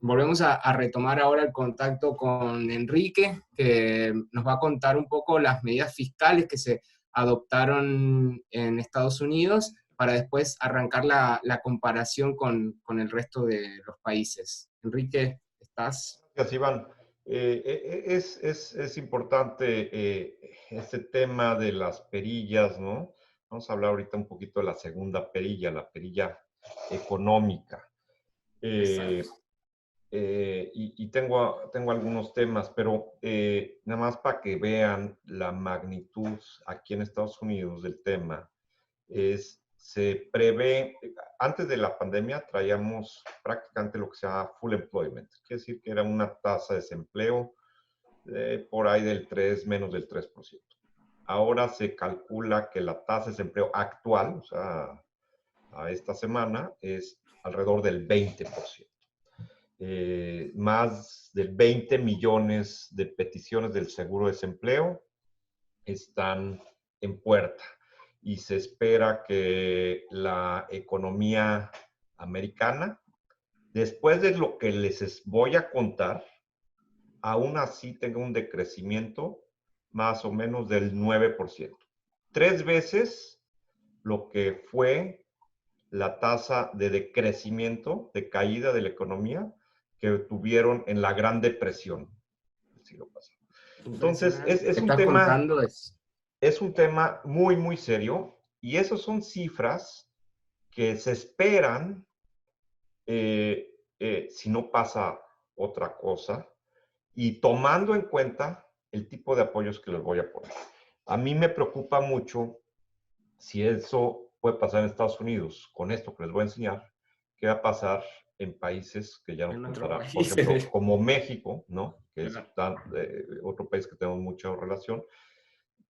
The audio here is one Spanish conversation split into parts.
volvemos a retomar ahora el contacto con Enrique, que nos va a contar un poco las medidas fiscales que se adoptaron en Estados Unidos para después arrancar la comparación con el resto de los países. Enrique, ¿estás? Gracias, Iván. Es importante este tema de las perillas, ¿no? Vamos a hablar ahorita un poquito de la segunda perilla, la perilla económica. Exacto. Y tengo algunos temas, pero nada más para que vean la magnitud aquí en Estados Unidos del tema, se prevé, antes de la pandemia traíamos prácticamente lo que se llama full employment, quiere decir que era una tasa de desempleo por ahí del 3, menos del 3%. Ahora se calcula que la tasa de desempleo actual, o sea, a esta semana, es alrededor del 20%. Más de 20 millones de peticiones del seguro de desempleo están en puerta y se espera que la economía americana, después de lo que les voy a contar, aún así tenga un decrecimiento más o menos del 9%. 3 veces lo que fue la tasa de decrecimiento, de caída de la economía que tuvieron en la Gran Depresión del siglo pasado. Entonces, Impresionante. Lo que estás contando es... es un tema muy, muy serio y esas son cifras que se esperan si no pasa otra cosa y tomando en cuenta el tipo de apoyos que les voy a poner. A mí me preocupa mucho si eso puede pasar en Estados Unidos con esto que les voy a enseñar, qué va a pasar en países que ya nos contará, por ejemplo, como México, ¿no? Que es otro país que tenemos mucha relación,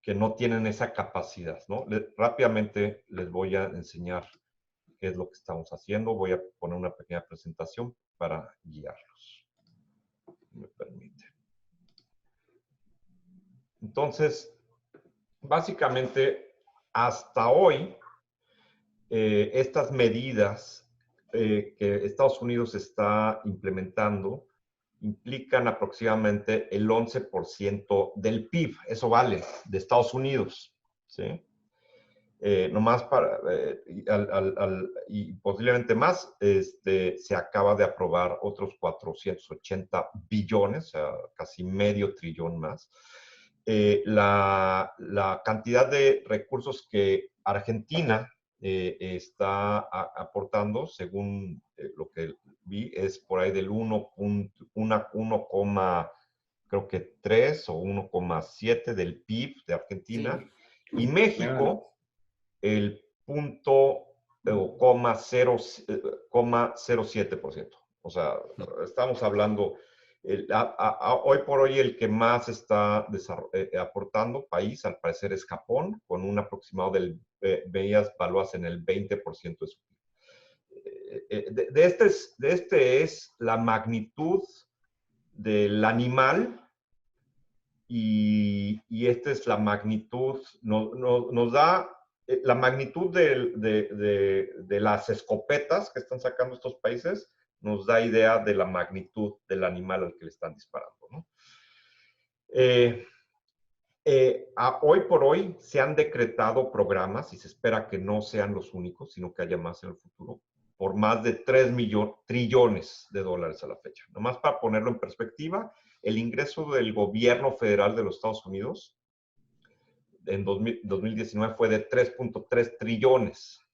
que no tienen esa capacidad, ¿no? Rápidamente les voy a enseñar qué es lo que estamos haciendo. Voy a poner una pequeña presentación para guiarlos. Me permite. Entonces, básicamente, hasta hoy, estas medidas que Estados Unidos está implementando implican aproximadamente el 11% del PIB. Eso vale, de Estados Unidos, ¿sí? Nomás para, y posiblemente más, se acaba de aprobar otros 480 billones, o sea, casi medio trillón más. La cantidad de recursos que Argentina está aportando, según lo que vi, es por ahí del 1, creo que 3 o 1,7 del PIB de Argentina. Sí. Y México, el punto o coma 0,07%. O sea, estamos hablando, hoy por hoy el que más está aportando país, al parecer, es Japón, con un aproximado del, veías, valuas en el 20% de su PIB. De este es la magnitud del animal y esta es la magnitud, nos da la magnitud de las escopetas que están sacando estos países, nos da idea de la magnitud del animal al que le están disparando, ¿no? Hoy por hoy se han decretado programas, y se espera que no sean los únicos, sino que haya más en el futuro, por más de 3 trillones de dólares a la fecha. Nomás para ponerlo en perspectiva, el ingreso del gobierno federal de los Estados Unidos en 2019 fue de 3.3 trillones.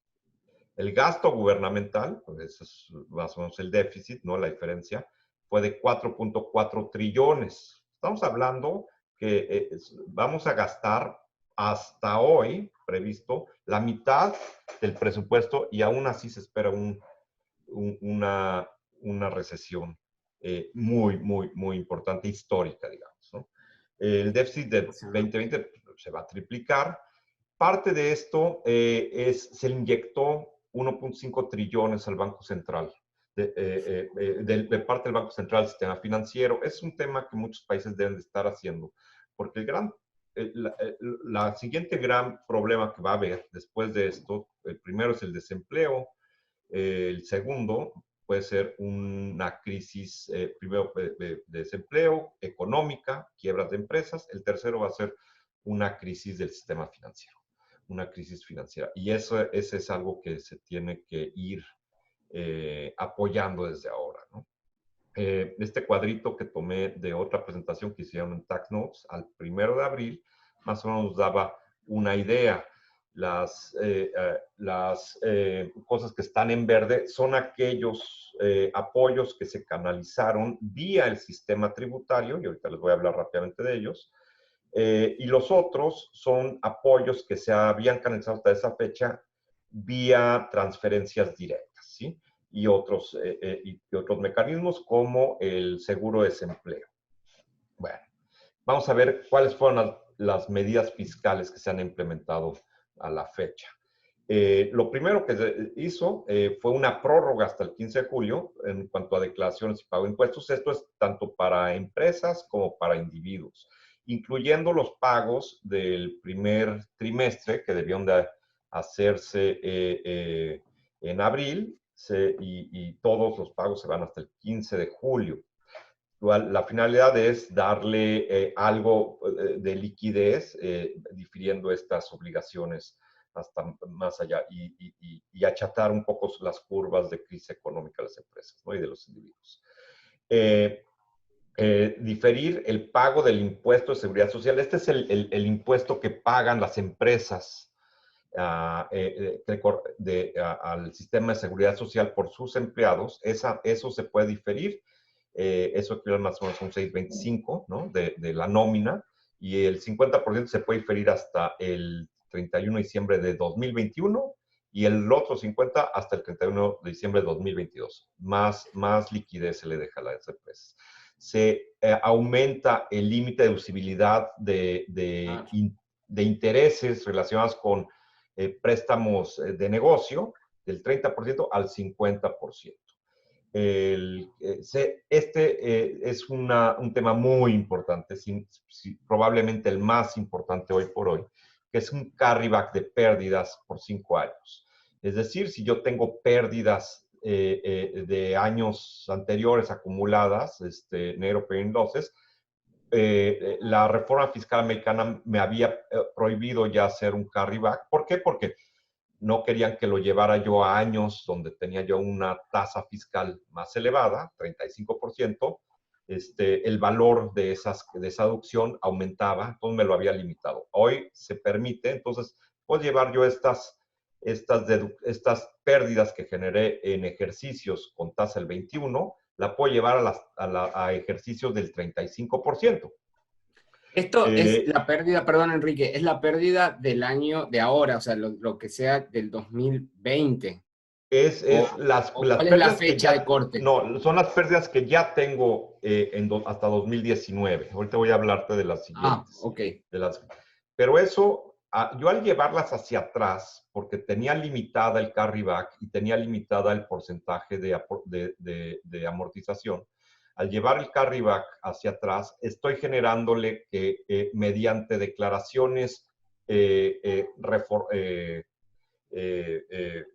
El gasto gubernamental, pues ese es más o menos el déficit, ¿no? La diferencia, fue de 4.4 trillones. Estamos hablando que vamos a gastar hasta hoy, previsto, la mitad del presupuesto y aún así se espera una recesión muy, muy, muy importante, histórica, digamos, ¿no? El déficit de 2020 se va a triplicar. Parte de esto se inyectó 1.5 trillones al Banco Central, de parte del Banco Central del sistema financiero. Es un tema que muchos países deben de estar haciendo, porque la siguiente gran problema que va a haber después de esto, el primero es el desempleo, el segundo puede ser una crisis, primero, de desempleo, económica, quiebras de empresas. El tercero va a ser una crisis del sistema financiero, una crisis financiera. Y eso es algo que se tiene que ir apoyando desde ahora, ¿no? Este cuadrito que tomé de otra presentación que hicieron en Tax Notes al 1 de abril, más o menos nos daba una idea. Las cosas que están en verde son aquellos apoyos que se canalizaron vía el sistema tributario, y ahorita les voy a hablar rápidamente de ellos. Y los otros son apoyos que se habían canalizado hasta esa fecha vía transferencias directas, ¿sí? Y otros mecanismos como el seguro de desempleo. Bueno, vamos a ver cuáles fueron las medidas fiscales que se han implementado a la fecha. Lo primero que se hizo fue una prórroga hasta el 15 de julio en cuanto a declaraciones y pago de impuestos. Esto es tanto para empresas como para individuos, incluyendo los pagos del primer trimestre que debían de hacerse en abril, y todos los pagos se van hasta el 15 de julio. La finalidad es darle algo de liquidez, difiriendo estas obligaciones hasta más allá y achatar un poco las curvas de crisis económica de las empresas, ¿no? Y de los individuos. Diferir el pago del impuesto de seguridad social. Este es el impuesto que pagan las empresas al sistema de seguridad social por sus empleados. Eso se puede diferir. Eso equivale más o menos a un 6.25, ¿no? de la nómina, y el 50% se puede diferir hasta el 31 de diciembre de 2021 y el otro 50% hasta el 31 de diciembre de 2022. Más liquidez se le deja a las empresas. Se aumenta el límite de deducibilidad de intereses relacionados con préstamos de negocio del 30% al 50%. Es un tema muy importante, probablemente el más importante hoy por hoy, que es un carryback de pérdidas por 5 años. Es decir, si yo tengo pérdidas de años anteriores acumuladas, net operating losses, la reforma fiscal americana me había prohibido ya hacer un carryback. ¿Por qué? Porque no querían que lo llevara yo a años donde tenía yo una tasa fiscal más elevada, 35%. El valor de esa deducción aumentaba, entonces me lo había limitado. Hoy se permite, entonces puedo llevar yo estas pérdidas que generé en ejercicios con tasa del 21, la puedo llevar a ejercicios del 35%. Esto es la pérdida, perdón Enrique, es la pérdida del año de ahora, o sea, lo que sea del 2020. Las ¿Cuál es la pérdidas que fecha de corte? no, son las pérdidas que ya tengo hasta 2019. Ahorita voy a hablarte de las siguientes. Ok. Pero eso, yo al llevarlas hacia atrás, porque tenía limitada el carryback y tenía limitada el porcentaje de amortización, al llevar el carryback hacia atrás, estoy generándole que mediante declaraciones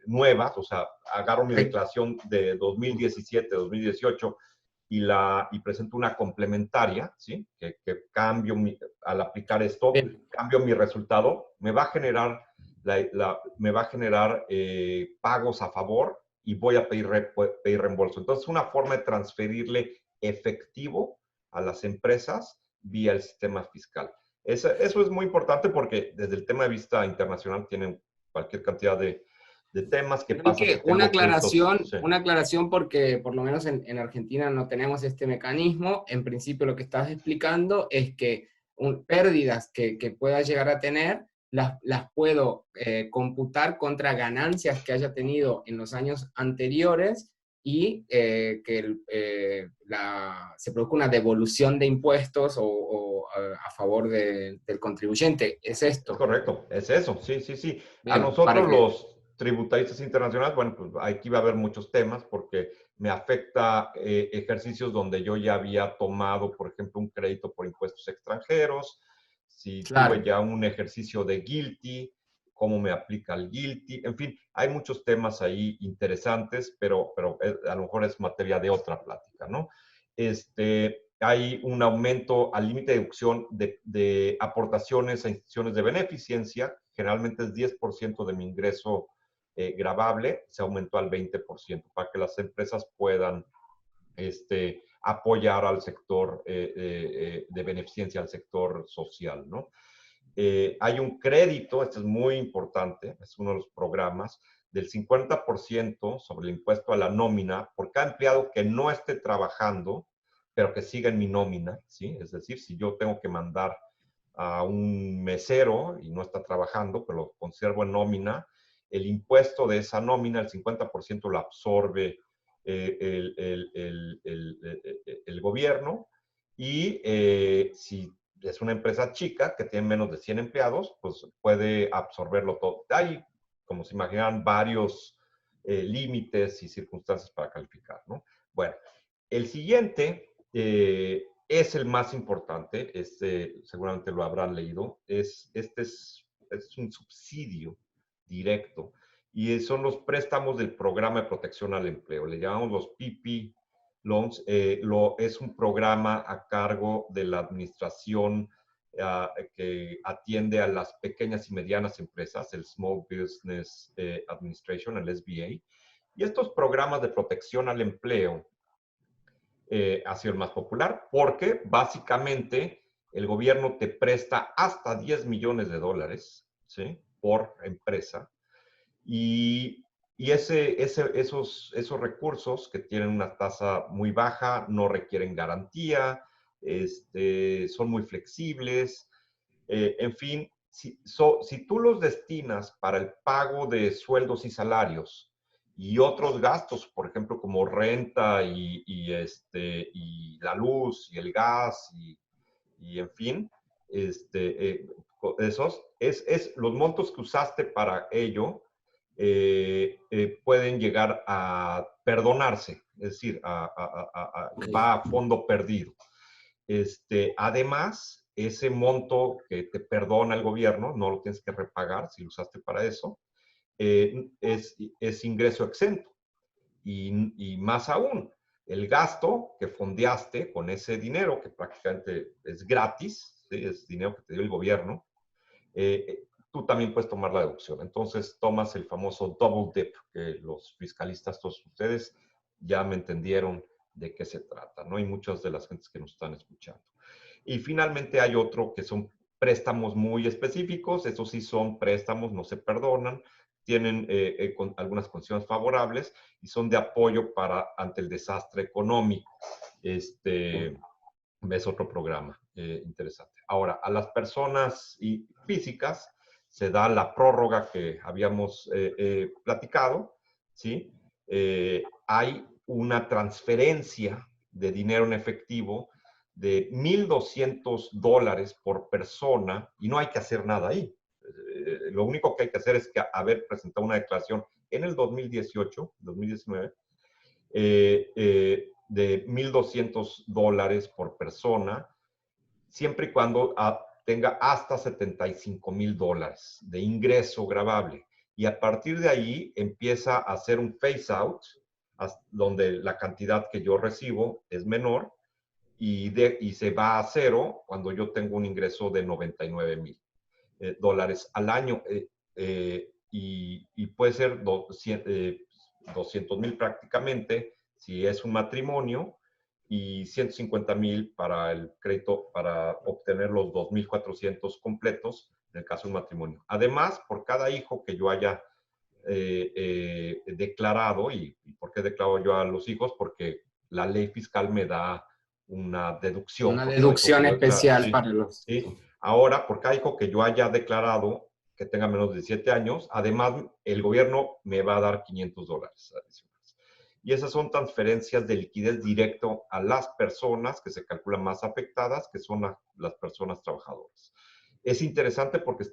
nuevas, o sea, agarro mi declaración de 2017, 2018 y presento una complementaria, ¿sí? Que cambio al aplicar esto, cambio mi resultado, me va a generar, pagos a favor y voy a pedir reembolso. Entonces, una forma de transferirle efectivo a las empresas vía el sistema fiscal. Eso es muy importante porque desde el tema de vista internacional tienen cualquier cantidad de temas que pasa. Que una aclaración porque por lo menos en Argentina no tenemos este mecanismo. En principio lo que estás explicando es que pérdidas que pueda llegar a tener las puedo computar contra ganancias que haya tenido en los años anteriores y que se produzca una devolución de impuestos o a favor del contribuyente. ¿Es esto? Es correcto, es eso, sí. Bien, a nosotros los tributistas internacionales, bueno, pues aquí va a haber muchos temas porque me afecta ejercicios donde yo ya había tomado, por ejemplo, un crédito por impuestos extranjeros, si tuve ya un ejercicio de GILTI, cómo me aplica el GILTI, en fin, hay muchos temas ahí interesantes, pero a lo mejor es materia de otra plática, ¿no? Hay un aumento al límite de deducción de aportaciones a instituciones de beneficencia, generalmente es 10% de mi ingreso gravable, se aumentó al 20% para que las empresas puedan apoyar al sector de beneficencia, al sector social, ¿no? Hay un crédito, esto es muy importante, es uno de los programas, del 50% sobre el impuesto a la nómina por cada empleado que no esté trabajando, pero que siga en mi nómina, ¿sí? Es decir, si yo tengo que mandar a un mesero y no está trabajando, pero lo conservo en nómina, el impuesto de esa nómina, el 50% lo absorbe el gobierno, y si es una empresa chica que tiene menos de 100 empleados, pues puede absorberlo todo. Hay, como se imaginan, varios límites y circunstancias para calificar, ¿no? Bueno, el siguiente es el más importante, seguramente lo habrán leído, este es un subsidio directo y son los préstamos del Programa de Protección al Empleo. Le llamamos los PP Loans. Es un programa a cargo de la administración que atiende a las pequeñas y medianas empresas, el Small Business Administration, el SBA. Y estos programas de protección al empleo ha sido el más popular porque básicamente el gobierno te presta hasta 10 millones de dólares, ¿sí?, por empresa. Y esos recursos que tienen una tasa muy baja, no requieren garantía, son muy flexibles, en fin, si tú los destinas para el pago de sueldos y salarios y otros gastos, por ejemplo, como renta y la luz y el gas y en fin, los montos que usaste para ello pueden llegar a perdonarse, es decir, va a fondo perdido. Además, ese monto que te perdona el gobierno, no lo tienes que repagar si lo usaste para eso, es ingreso exento. Y más aún, el gasto que fondeaste con ese dinero, que prácticamente es gratis, ¿sí?, es dinero que te dio el gobierno, tú también puedes tomar la deducción. Entonces, tomas el famoso double dip, que los fiscalistas, todos ustedes, ya me entendieron de qué se trata, ¿no? Y muchas de las gentes que nos están escuchando. Y finalmente hay otro que son préstamos muy específicos. Estos sí son préstamos, no se perdonan, tienen con algunas condiciones favorables y son de apoyo ante el desastre económico. Es otro programa interesante. Ahora, a las personas físicas se da la prórroga que habíamos platicado, ¿sí? Hay una transferencia de dinero en efectivo de $1,200 por persona y no hay que hacer nada ahí. Lo único que hay que hacer es haber presentado una declaración en el 2018, 2019, de $1,200 por persona, siempre y cuando tenga hasta $75,000 de ingreso gravable. Y a partir de ahí empieza a hacer un phase out, donde la cantidad que yo recibo es menor y se va a cero cuando yo tengo un ingreso de $99,000 al año. Y puede ser 200,000 prácticamente si es un matrimonio y 150,000 para el crédito para obtener los 2,400 completos en el caso de un matrimonio. Además, por cada hijo que yo haya declarado, ¿y por qué declaro yo a los hijos? Porque la ley fiscal me da una deducción. Una deducción especial sí, para los... ¿sí? Ahora, por cada hijo que yo haya declarado que tenga menos de 17 años, además el gobierno me va a dar $500 adicionales. Y esas son transferencias de liquidez directo a las personas que se calculan más afectadas, que son las personas trabajadoras. Es interesante porque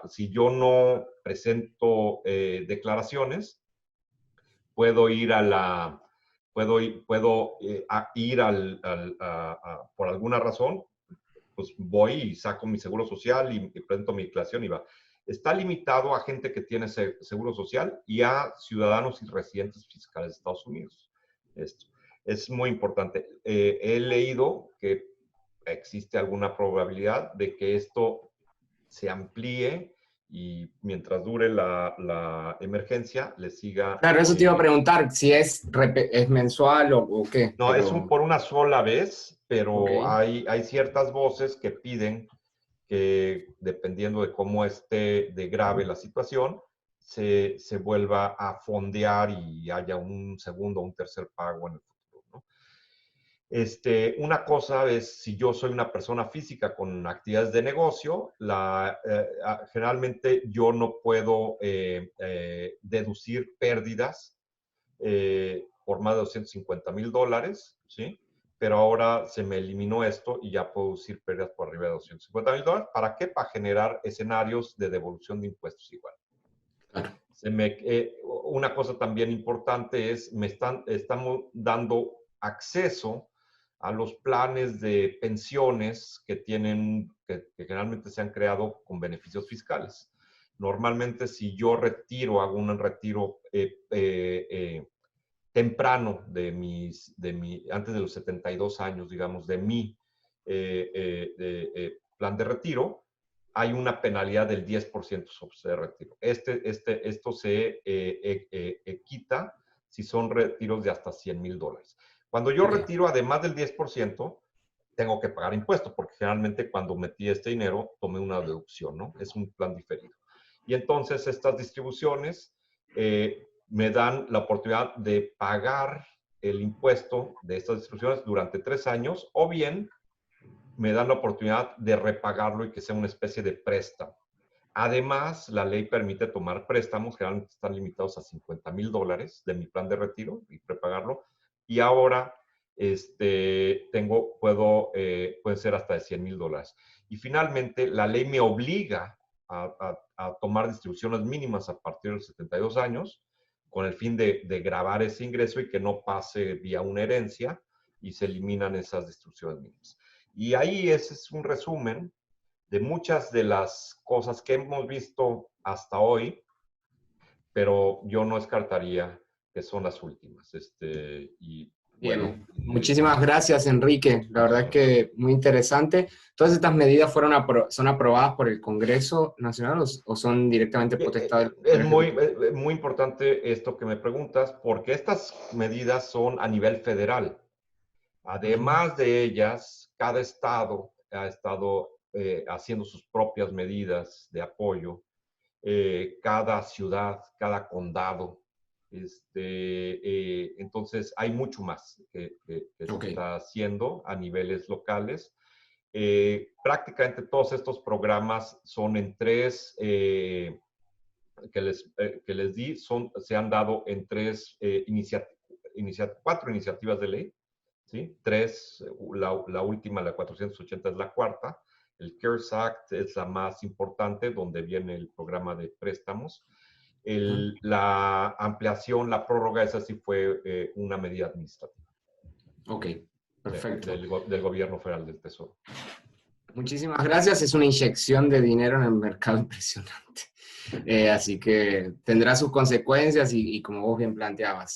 si yo no presento declaraciones, puedo ir por alguna razón, pues voy y saco mi seguro social y presento mi declaración y va. Está limitado a gente que tiene seguro social y a ciudadanos y residentes fiscales de Estados Unidos. Esto es muy importante. He leído que existe alguna probabilidad de que esto se amplíe y mientras dure la emergencia, le siga... Claro, eso te iba a preguntar, si es mensual o qué, No, es pero... por una sola vez, pero Ok. hay ciertas voces que piden que, dependiendo de cómo esté de grave la situación, se vuelva a fondear y haya un segundo o un tercer pago en el futuro, ¿no? Una cosa es si yo soy una persona física con actividades de negocio, generalmente yo no puedo deducir pérdidas por más de $250,000, ¿sí? Pero ahora se me eliminó esto y ya puedo deducir pérdidas por arriba de $250,000. ¿Para qué? Para generar escenarios de devolución de impuestos igual. Claro. Una cosa también importante es, estamos dando acceso a los planes de pensiones que generalmente se han creado con beneficios fiscales. Normalmente, si yo hago un retiro temprano antes de los 72 años, digamos, de mi plan de retiro, hay una penalidad del 10% sobre ese retiro. Esto se quita si son retiros de hasta $100,000. Cuando yo retiro, además del 10%, tengo que pagar impuestos, porque generalmente cuando metí este dinero, tomé una deducción, ¿no? Es un plan diferido. Y entonces estas distribuciones me dan la oportunidad de pagar el impuesto de estas distribuciones durante 3 años, o bien me dan la oportunidad de repagarlo y que sea una especie de préstamo. Además, la ley permite tomar préstamos, generalmente están limitados a $50,000 de mi plan de retiro y prepagarlo. Y ahora puede ser hasta de $100,000. Y finalmente, la ley me obliga a tomar distribuciones mínimas a partir de los 72 años, con el fin de gravar ese ingreso y que no pase vía una herencia y se eliminan esas distribuciones mínimas. Y ahí ese es un resumen de muchas de las cosas que hemos visto hasta hoy, pero yo no descartaría que son las últimas. Y bueno, Bien, muchísimas gracias, Enrique. La verdad que muy interesante. ¿Todas estas medidas son aprobadas por el Congreso Nacional o son directamente potestad del es Poder Ejecutivo? muy importante esto que me preguntas, porque estas medidas son a nivel federal. Además de ellas, cada estado ha estado haciendo sus propias medidas de apoyo. Cada ciudad, cada condado. Entonces, hay mucho más que se está haciendo a niveles locales. Prácticamente todos estos programas son en tres, que les di, se han dado en tres, 4 iniciativas de ley, ¿sí? 3, la última, la 480, es la cuarta. El CARES Act es la más importante, donde viene el programa de préstamos. La ampliación, la prórroga, esa sí fue una medida administrativa. Ok, perfecto. Del gobierno federal, del Tesoro. Muchísimas gracias. Es una inyección de dinero en el mercado impresionante. Así que tendrá sus consecuencias y como vos bien planteabas.